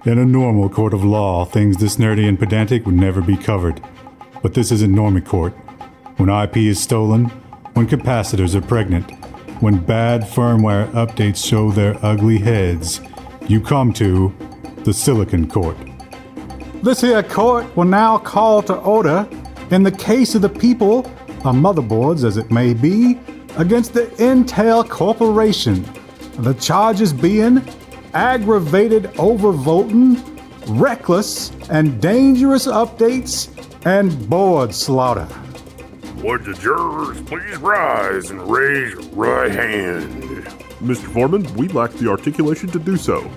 In a normal court of law, things this nerdy and pedantic would never be covered. But this isn't normie court. When IP is stolen, when capacitors are pregnant, when bad firmware updates show their ugly heads, you come to the Silicon Court. This here court will now call to order in the case of the people, or motherboards as it may be, against the Intel Corporation. The charges being aggravated overvoting, reckless and dangerous updates, and board slaughter. Would the jurors please rise and raise your right hand? Mr. Foreman, we lack the articulation to do so.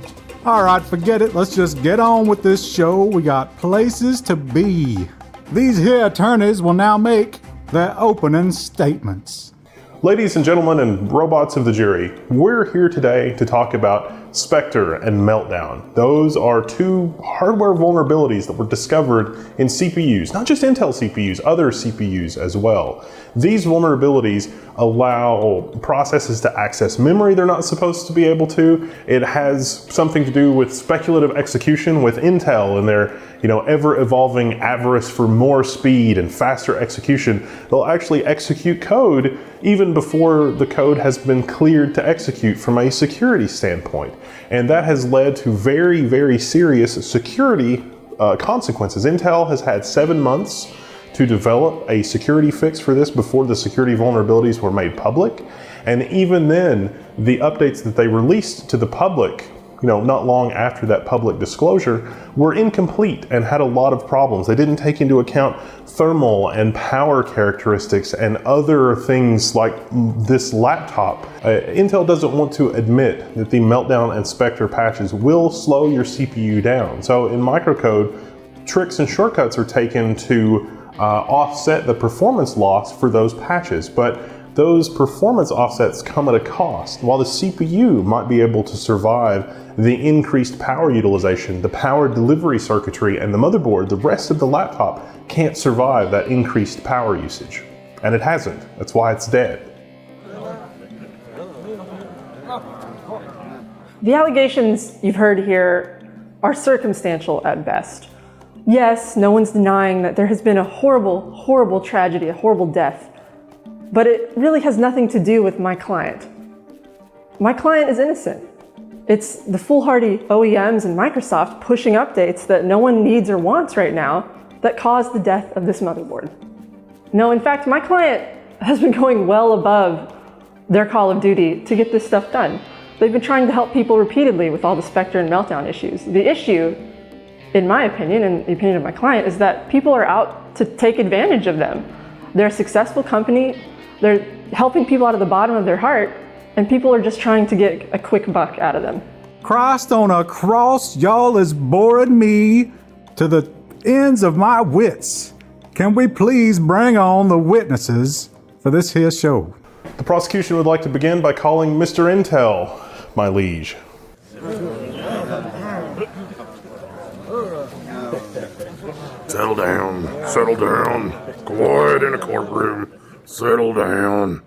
All right, forget it. Let's just get on with this show. We got places to be. These here attorneys will now make their opening statements. Ladies and gentlemen and robots of the jury, we're here today to talk about Spectre and Meltdown. Those are two hardware vulnerabilities that were discovered in CPUs, not just Intel CPUs, other CPUs as well. These vulnerabilities allow processes to access memory they're not supposed to be able to. It has something to do with speculative execution with Intel and their ever-evolving avarice for more speed and faster execution. They'll actually execute code even before the code has been cleared to execute from a security standpoint. And that has led to very, very serious security consequences. Intel has had 7 months to develop a security fix for this before the security vulnerabilities were made public. And even then, the updates that they released to the public, not long after that public disclosure, were incomplete and had a lot of problems. They didn't take into account thermal and power characteristics and other things like this laptop. Intel doesn't want to admit that the Meltdown and Spectre patches will slow your CPU down. So in microcode, tricks and shortcuts are taken to offset the performance loss for those patches. But those performance offsets come at a cost. While the CPU might be able to survive the increased power utilization, the power delivery circuitry, and the motherboard, the rest of the laptop can't survive that increased power usage. And it hasn't. That's why it's dead. The allegations you've heard here are circumstantial at best. Yes, no one's denying that there has been a horrible, horrible tragedy, a horrible death. But it really has nothing to do with my client. My client is innocent. It's the foolhardy OEMs and Microsoft pushing updates that no one needs or wants right now that caused the death of this motherboard. No, in fact, my client has been going well above their call of duty to get this stuff done. They've been trying to help people repeatedly with all the Spectre and Meltdown issues. The issue, in my opinion, and the opinion of my client, is that people are out to take advantage of them. They're a successful company. They're helping people out of the bottom of their heart, and people are just trying to get a quick buck out of them. Christ on a cross, y'all is boring me to the ends of my wits. Can we please bring on the witnesses for this here show? The prosecution would like to begin by calling Mr. Intel, my liege. Settle down, quiet in a courtroom, settle down.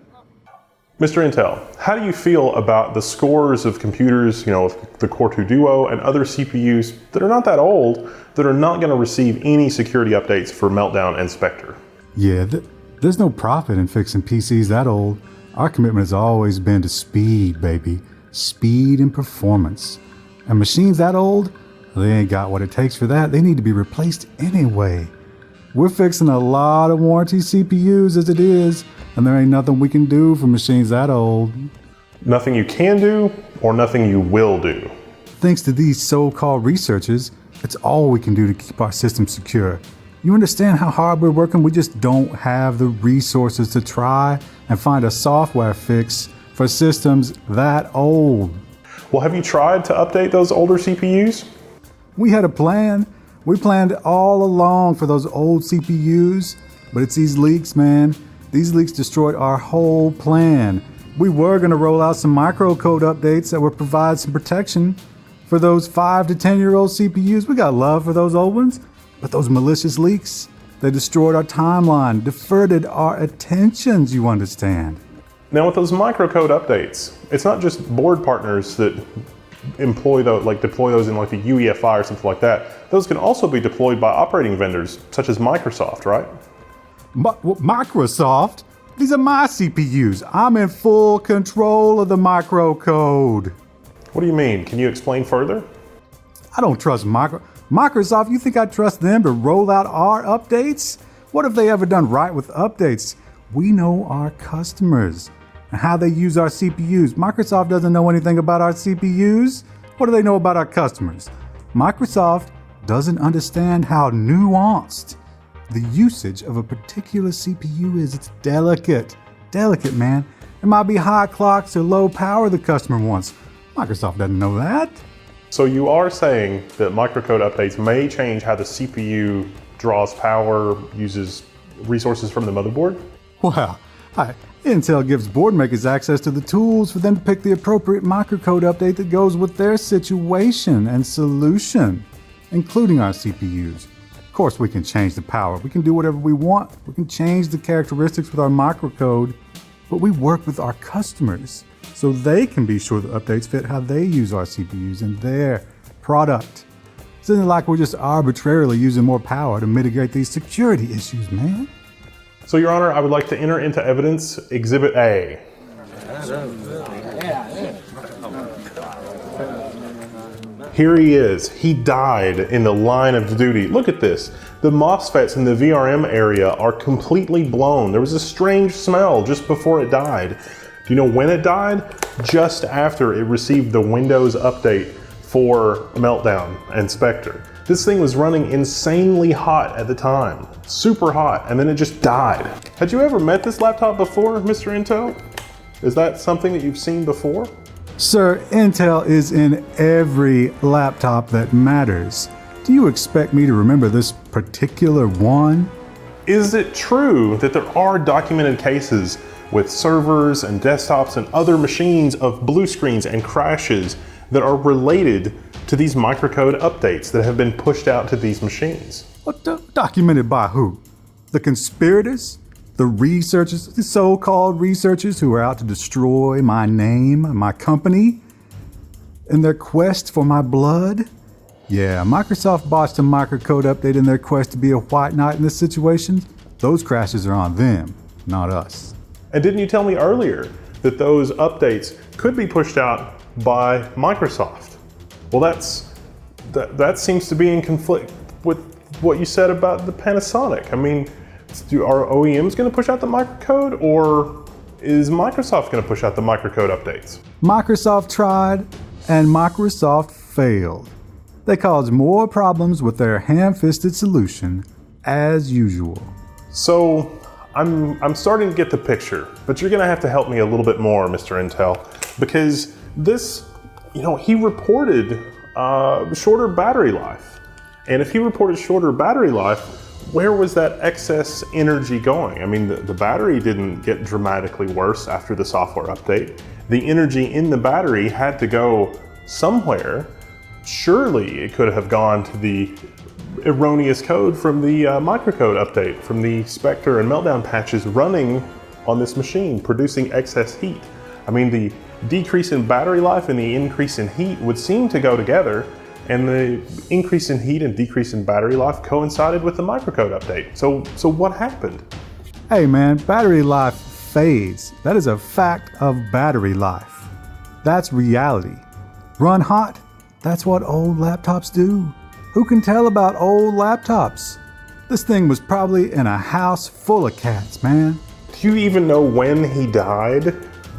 Mr. Intel, how do you feel about the scores of computers, the Core 2 Duo and other CPUs that are not that old, that are not going to receive any security updates for Meltdown and Spectre? Yeah, there's no profit in fixing PCs that old. Our commitment has always been to speed, baby. Speed and performance. And machines that old, they ain't got what it takes for that. They need to be replaced anyway. We're fixing a lot of warranty CPUs as it is, and there ain't nothing we can do for machines that old. Nothing you can do, or nothing you will do? Thanks to these so-called researchers, it's all we can do to keep our system secure. You understand how hard we're working? We just don't have the resources to try and find a software fix for systems that old. Well, have you tried to update those older CPUs? We had a plan. We planned all along for those old CPUs, but it's these leaks, man. These leaks destroyed our whole plan. We were going to roll out some microcode updates that would provide some protection for those 5 to 10-year-old CPUs. We got love for those old ones, but those malicious leaks, they destroyed our timeline, diverted our attentions, you understand. Now with those microcode updates, it's not just board partners that deploy those in like the UEFI or something like that. Those can also be deployed by operating vendors such as Microsoft, right? Microsoft? These are my CPUs. I'm in full control of the microcode. What do you mean? Can you explain further? I don't trust Microsoft. You think I trust them to roll out our updates? What have they ever done right with updates? We know our customers and how they use our CPUs. Microsoft doesn't know anything about our CPUs. What do they know about our customers? Microsoft doesn't understand how nuanced the usage of a particular CPU is. It's delicate, man. It might be high clocks or low power the customer wants. Microsoft doesn't know that. So you are saying that microcode updates may change how the CPU draws power, uses resources from the motherboard? Well, Intel gives board makers access to the tools for them to pick the appropriate microcode update that goes with their situation and solution, including our CPUs. Of course, we can change the power. We can do whatever we want. We can change the characteristics with our microcode, but we work with our customers so they can be sure the updates fit how they use our CPUs and their product. It's not like we're just arbitrarily using more power to mitigate these security issues, man. So, Your Honor, I would like to enter into evidence Exhibit A. Here he is. He died in the line of duty. Look at this. The MOSFETs in the VRM area are completely blown. There was a strange smell just before it died. Do you know when it died? Just after it received the Windows update for Meltdown and Spectre. This thing was running insanely hot at the time. Super hot, and then it just died. Had you ever met this laptop before, Mr. Intel? Is that something that you've seen before? Sir, Intel is in every laptop that matters. Do you expect me to remember this particular one? Is it true that there are documented cases with servers and desktops and other machines of blue screens and crashes that are related to these microcode updates that have been pushed out to these machines? What, documented by who? The conspirators? The researchers, the so-called researchers who are out to destroy my name, my company, in their quest for my blood? Yeah, Microsoft botched a microcode update in their quest to be a white knight in this situation. Those crashes are on them, not us. And didn't you tell me earlier that those updates could be pushed out by Microsoft? Well, that seems to be in conflict with what you said about the Panasonic. I mean, are OEMs going to push out the microcode, or is Microsoft going to push out the microcode updates? Microsoft tried, and Microsoft failed. They caused more problems with their ham-fisted solution, as usual. So, I'm starting to get the picture, but you're going to have to help me a little bit more, Mr. Intel, because this, he reported shorter battery life. And if he reported shorter battery life, where was that excess energy going? I mean, the battery didn't get dramatically worse after the software update. The energy in the battery had to go somewhere. Surely it could have gone to the erroneous code from the microcode update, from the Spectre and Meltdown patches running on this machine, producing excess heat. I mean, the decrease in battery life and the increase in heat would seem to go together. And the increase in heat and decrease in battery life coincided with the microcode update. So what happened? Hey man, battery life fades. That is a fact of battery life. That's reality. Run hot, that's what old laptops do. Who can tell about old laptops? This thing was probably in a house full of cats, man. Do you even know when he died?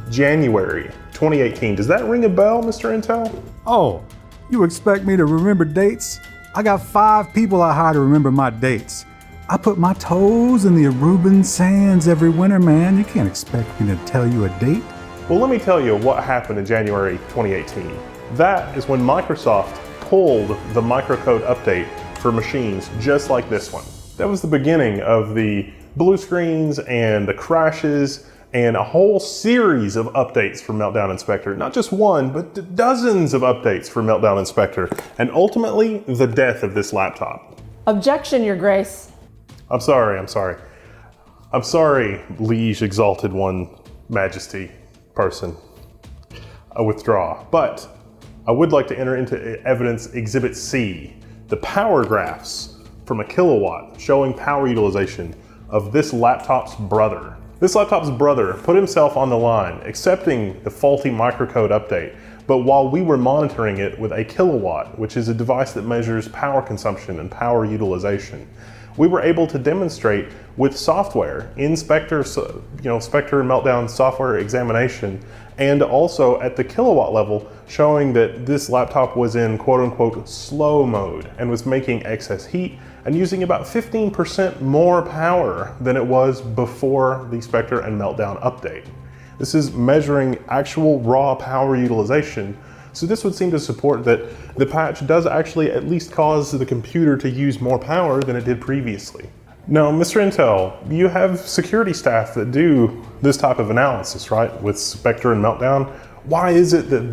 January 2018. Does that ring a bell, Mr. Intel? Oh, you expect me to remember dates? I got 5 people I hire to remember my dates. I put my toes in the Aruban sands every winter, man. You can't expect me to tell you a date. Well, let me tell you what happened in January 2018. That is when Microsoft pulled the microcode update for machines just like this one. That was the beginning of the blue screens and the crashes and a whole series of updates for Meltdown and Spectre. Not just one, but dozens of updates for Meltdown and Spectre. And ultimately, the death of this laptop. Objection, Your Grace. I'm sorry. I'm sorry, Liege Exalted One, Majesty, person. I withdraw. But I would like to enter into evidence Exhibit C, the power graphs from a kilowatt showing power utilization of this laptop's brother. This laptop's brother put himself on the line, accepting the faulty microcode update, but while we were monitoring it with a kilowatt, which is a device that measures power consumption and power utilization, we were able to demonstrate with software in Spectre, Spectre and Meltdown software examination, and also at the kilowatt level, showing that this laptop was in quote-unquote slow mode and was making excess heat and using about 15% more power than it was before the Spectre and Meltdown update. This is measuring actual raw power utilization, so this would seem to support that the patch does actually at least cause the computer to use more power than it did previously. Now, Mr. Intel, you have security staff that do this type of analysis, right, with Spectre and Meltdown. Why is it that in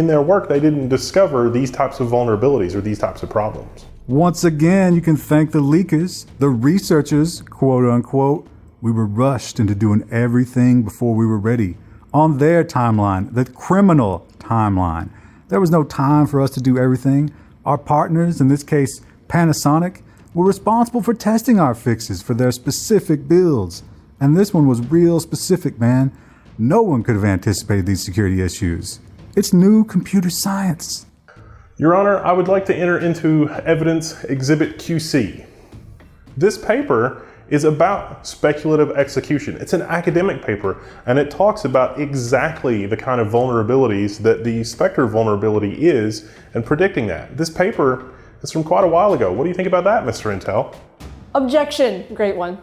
their work, they didn't discover these types of vulnerabilities or these types of problems? Once again, you can thank the leakers, the researchers, quote unquote. We were rushed into doing everything before we were ready. On their timeline, the criminal timeline. There was no time for us to do everything. Our partners, in this case Panasonic, were responsible for testing our fixes for their specific builds. And this one was real specific, man. No one could have anticipated these security issues. It's new computer science. Your Honor, I would like to enter into evidence Exhibit QC. This paper is about speculative execution. It's an academic paper, and it talks about exactly the kind of vulnerabilities that the Spectre vulnerability is and predicting that. This paper is from quite a while ago. What do you think about that, Mr. Intel? Objection. Great one.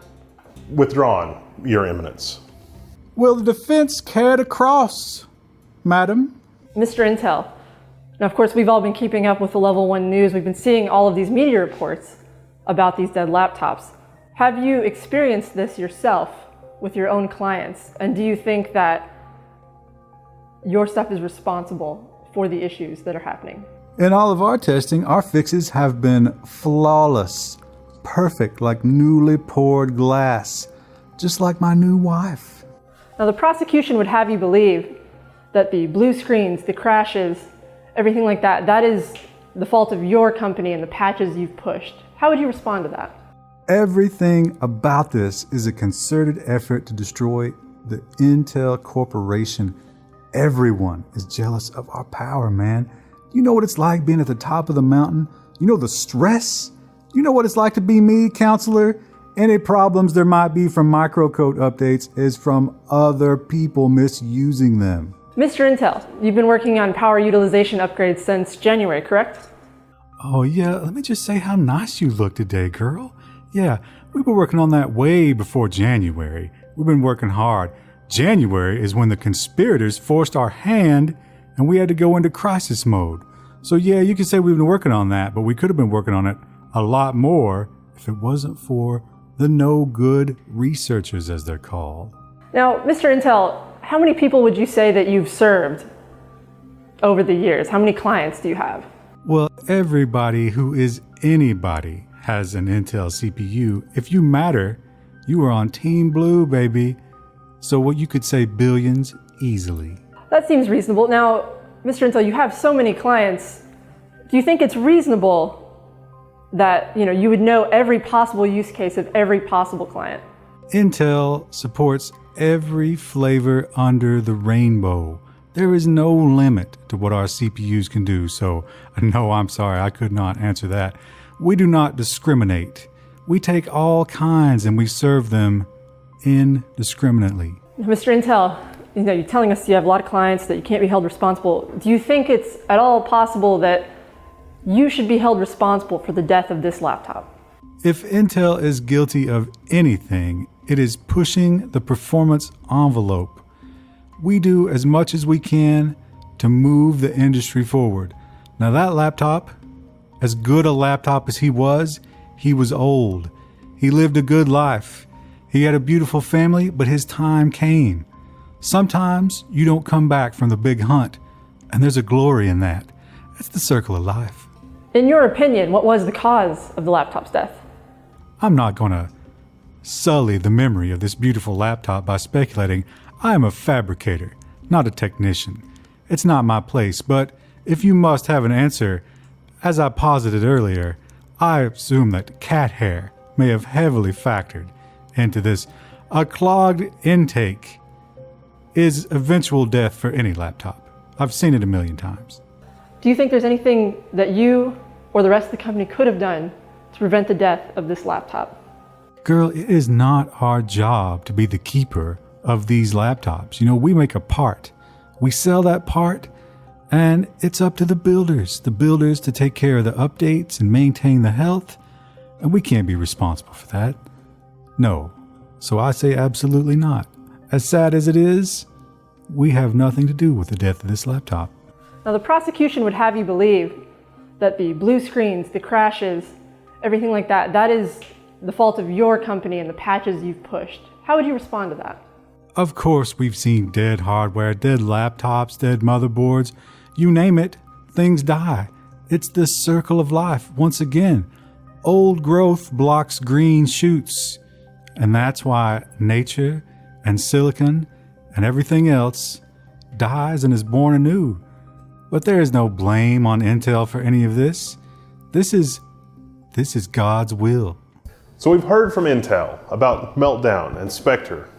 Withdrawn, Your Eminence. Will the defense care to cross, madam? Mr. Intel. Now, of course, we've all been keeping up with the Level 1 news. We've been seeing all of these media reports about these dead laptops. Have you experienced this yourself with your own clients? And do you think that your stuff is responsible for the issues that are happening? In all of our testing, our fixes have been flawless, perfect like newly poured glass, just like my new wife. Now, the prosecution would have you believe that the blue screens, the crashes, everything like that, that is the fault of your company and the patches you've pushed. How would you respond to that? Everything about this is a concerted effort to destroy the Intel Corporation. Everyone is jealous of our power, man. You know what it's like being at the top of the mountain? You know the stress? You know what it's like to be me, counselor? Any problems there might be from microcode updates is from other people misusing them. Mr. Intel, you've been working on power utilization upgrades since January, correct? Oh yeah, let me just say how nice you look today, girl. Yeah, we were working on that way before January. We've been working hard. January is when the conspirators forced our hand and we had to go into crisis mode. So yeah, you can say we've been working on that, but we could have been working on it a lot more if it wasn't for the no-good researchers, as they're called. Now, Mr. Intel, how many people would you say that you've served over the years? How many clients do you have? Well, everybody who is anybody has an Intel CPU. If you matter, you are on Team Blue, baby. So what you could say billions easily. That seems reasonable. Now, Mr. Intel, you have so many clients. Do you think it's reasonable that you would know every possible use case of every possible client? Intel supports every flavor under the rainbow. There is no limit to what our CPUs can do, so no, I'm sorry, I could not answer that. We do not discriminate. We take all kinds and we serve them indiscriminately. Mr. Intel, you're telling us you have a lot of clients, that you can't be held responsible. Do you think it's at all possible that you should be held responsible for the death of this laptop? If Intel is guilty of anything, it is pushing the performance envelope. We do as much as we can to move the industry forward. Now that laptop, as good a laptop as he was old. He lived a good life. He had a beautiful family, but his time came. Sometimes you don't come back from the big hunt, and there's a glory in that. That's the circle of life. In your opinion, what was the cause of the laptop's death? I'm not going to sully the memory of this beautiful laptop by speculating. I am a fabricator, not a technician. it's not my place, but if you must have an answer, as I posited earlier, I assume that cat hair may have heavily factored into this. A clogged intake is eventual death for any laptop. I've seen it a million times. Do you think there's anything that you or the rest of the company could have done to prevent the death of this laptop? Girl, it is not our job to be the keeper of these laptops. You know, we make a part. We sell that part, and it's up to the builders to take care of the updates and maintain the health, and we can't be responsible for that. No. So I say absolutely not. As sad as it is, we have nothing to do with the death of this laptop. Now, the prosecution would have you believe that the blue screens, the crashes, everything like that, that is the fault of your company and the patches you've pushed. How would you respond to that? Of course, we've seen dead hardware, dead laptops, dead motherboards. You name it, things die. It's the circle of life. Once again, old growth blocks green shoots. And that's why nature and silicon and everything else dies and is born anew. But there is no blame on Intel for any of this. This is God's will. So we've heard from Intel about Meltdown and Spectre.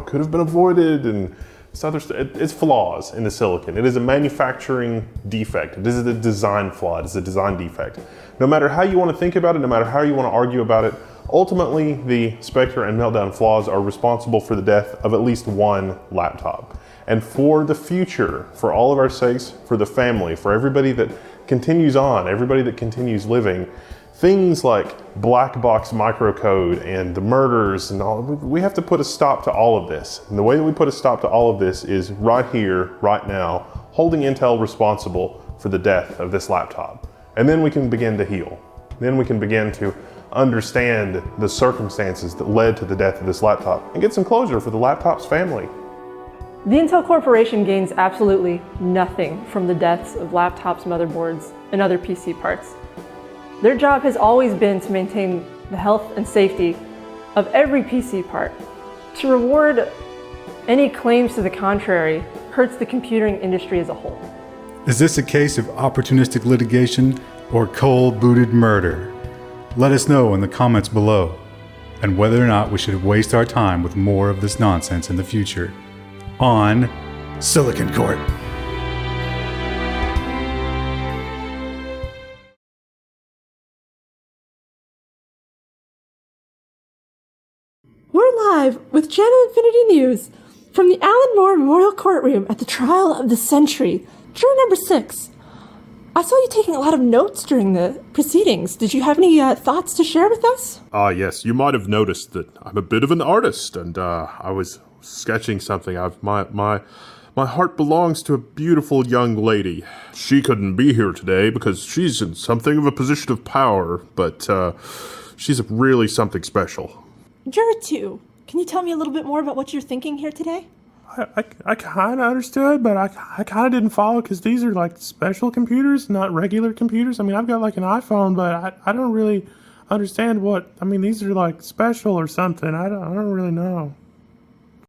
Could have been avoided, and it's flaws in the silicon. It is a manufacturing defect. This is a design flaw. It is a design defect. No matter how you want to think about it, no matter how you want to argue about it, ultimately the Spectre and Meltdown flaws are responsible for the death of at least one laptop. And for the future, for all of our sakes, for the family, for everybody that continues on, everybody that continues living, things like black box microcode and the murders and all, we have to put a stop to all of this. And the way that we put a stop to all of this is right here, right now, holding Intel responsible for the death of this laptop. And then we can begin to heal. Then we can begin to understand the circumstances that led to the death of this laptop and get some closure for the laptop's family. The Intel Corporation gains absolutely nothing from the deaths of laptops, motherboards, and other PC parts. Their job has always been to maintain the health and safety of every PC part. To reward any claims to the contrary hurts the computing industry as a whole. Is this a case of opportunistic litigation or cold-booted murder? Let us know in the comments below, and whether or not we should waste our time with more of this nonsense in the future on Silicon Court. We're live with Channel Infinity News from the Alan Moore Memorial Courtroom at the trial of the century, juror number 6. I saw you taking a lot of notes during the proceedings. Did you have any thoughts to share with us? Yes, you might have noticed that I'm a bit of an artist, and I was sketching something. My heart belongs to a beautiful young lady. She couldn't be here today because she's in something of a position of power, but she's really something special. Juror 2, can you tell me a little bit more about what you're thinking here today? I kind of understood, but I kind of didn't follow because these are like special computers, not regular computers. I mean, I've got like an iPhone, but I don't really understand these are like special or something. I don't really know.